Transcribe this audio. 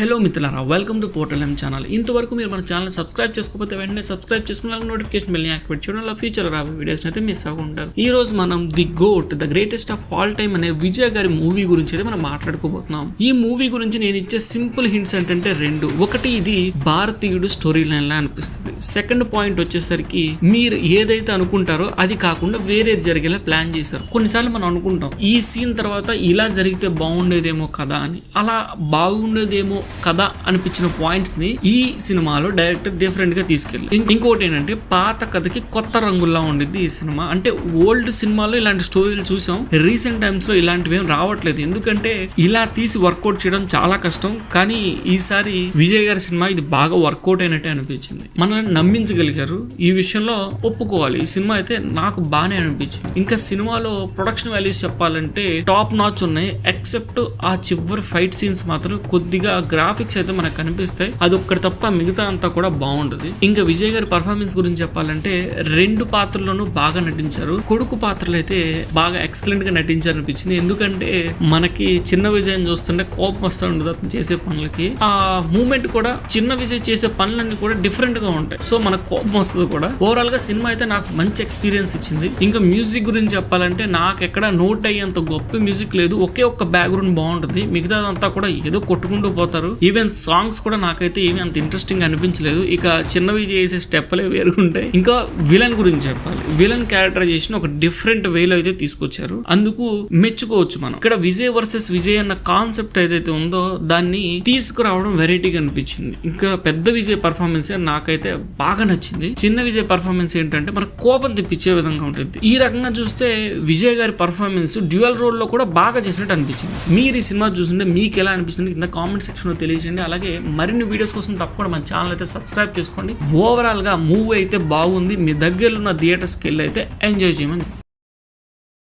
Hello మిత్రులారా, welcome to portal M channel. ఇంతవరకు మీరు మన ఛానల్ సబ్స్క్రైబ్ చేసుకోకపోతే వెంటనే సబ్స్క్రైబ్ చేసుకున్న నోటిఫికేషన్ బెల్ ని యాక్టివేట్ చేయడం వల్ల ఫ్యూచర్ రాబోయే వీడియోస్ అయితే మిస్ అవ్వకుంటారు. ఈ రోజు మనం the got the greatest of all time అనే విజయ్ గారి మూవీ గురించి అయితే మనం మాట్లాడుకోబోతున్నాం. ఈ మూవీ గురించి నేను ఇచ్చే సింపుల్ హింట్స్ ఏంటంటే రెండు. ఒకటి, ఇది భారతీయుడు స్టోరీ లైన్ లా అనిపిస్తుంది. సెకండ్ పాయింట్ వచ్చేసరికి మీరు ఏదైతే అనుకుంటారో అది కాకుండా వేరేది జరిగేలా ప్లాన్ చేశారు. కొన్నిసార్లు మనం అనుకుంటాం ఈ సీన్ తర్వాత ఇలా జరిగితే బాగుండేదేమో కదా అని. అలా బాగుండేదేమో కదా అనిపించిన పాయింట్స్ ని ఈ సినిమాలో డైరెక్టర్ డిఫరెంట్ గా తీసుకెళ్ళి, ఇంకోటి ఏంటంటే పాత కథకి కొత్త రంగుల్లా ఉండిద్ది ఈ సినిమా. అంటే ఓల్డ్ సినిమాలో ఇలాంటి స్టోరీలు చూసాం, రీసెంట్ టైమ్స్ లో ఇలాంటివి ఏం రావట్లేదు. ఎందుకంటే ఇలా తీసి వర్కౌట్ చేయడం చాలా కష్టం. కానీ ఈసారి విజయ్ గారి సినిమా ఇది బాగా వర్కౌట్ అయినట్టే అనిపించింది. మనల్ని నమ్మించగలిగారు. ఈ విషయంలో ఒప్పుకోవాలి. ఈ సినిమా అయితే నాకు బాగానే అనిపించింది. ఇంకా సినిమాలో ప్రొడక్షన్ వాల్యూస్ చెప్పాలంటే టాప్ నాచ్ ఉన్నాయి. ఎక్సెప్ట్ ఆ చివరి ఫైట్ సీన్స్ మాత్రం కొద్దిగా గ్రాఫిక్స్ అయితే మనకు కనిపిస్తాయి. అది ఒక్కటి తప్ప మిగతా అంతా కూడా బాగుంటది. ఇంకా విజయ్ గారి పర్ఫార్మెన్స్ గురించి చెప్పాలంటే రెండు పాత్రల్లోనూ బాగా నటించారు. కొడుకు పాత్రలు అయితే బాగా ఎక్సలెంట్ గా నటించారు అనిపించింది. ఎందుకంటే మనకి చిన్న విజయ్ చూస్తుంటే కోపం వస్తూ ఉండదు అతను చేసే పనులకి. ఆ మూమెంట్ కూడా చిన్న విజయ్ చేసే పనులన్నీ కూడా డిఫరెంట్ గా ఉంటాయి. సో మనకు కోపం వస్తుంది కూడా. ఓవరాల్ గా సినిమా అయితే నాకు మంచి ఎక్స్పీరియన్స్ ఇచ్చింది. ఇంకా మ్యూజిక్ గురించి చెప్పాలంటే నాకు ఎక్కడ నోట్ అయ్యేంత గొప్ప మ్యూజిక్ లేదు. ఒకే ఒక్క బ్యాక్గ్రౌండ్ బాగుంటుంది, మిగతాదంతా కూడా ఏదో కొట్టుకుంటూ పోతారు. ఈవెన్ సాంగ్స్ కూడా నాకైతే ఏమీ అంత ఇంట్రెస్టింగ్ అనిపించలేదు. ఇక చిన్నవి చేసే స్టెప్లే వేరుగుంటాయి. ఇంకా విలన్ గురించి చెప్పాలి. విలన్ క్యారెక్టరైజేషన్ ఒక డిఫరెంట్ వేలో అయితే తీసుకొచ్చారు. అందుకు మెచ్చుకోవచ్చు మనం. ఇక్కడ విజయ్ వర్సెస్ విజయ్ అన్న కాన్సెప్ట్ ఏదైతే ఉందో దాన్ని తీసుకురావడం వెరైటీగా అనిపించింది. ఇంకా పెద్ద విజయ్ పర్ఫార్మెన్స్ నాకైతే బాగా నచ్చింది. చిన్న విజయ్ పర్ఫార్మెన్స్ ఏంటంటే మనకు కోపం తెప్పించే విధంగా ఉంటుంది. ఈ రకంగా చూస్తే విజయ్ గారి పర్ఫార్మెన్స్ డ్యూయల్ రోల్ లో కూడా బాగా చేసినట్టు అనిపించింది. మీరు ఈ సినిమా చూస్తుంటే మీకు ఎలా అనిపిస్తుంది కింద కామెంట్ సెక్షన్ లో తెలియజేయండి. అలాగే మరిన్ని వీడియోస్ కోసం తప్పకుండా మన ఛానల్ అయితే సబ్స్క్రైబ్ చేసుకోండి. ఓవరాల్ గా మూవీ అయితే బాగుంది. మీ దగ్గరలో ఉన్న థియేటర్స్కి వెళ్ళి అయితే ఎంజాయ్ చేయమని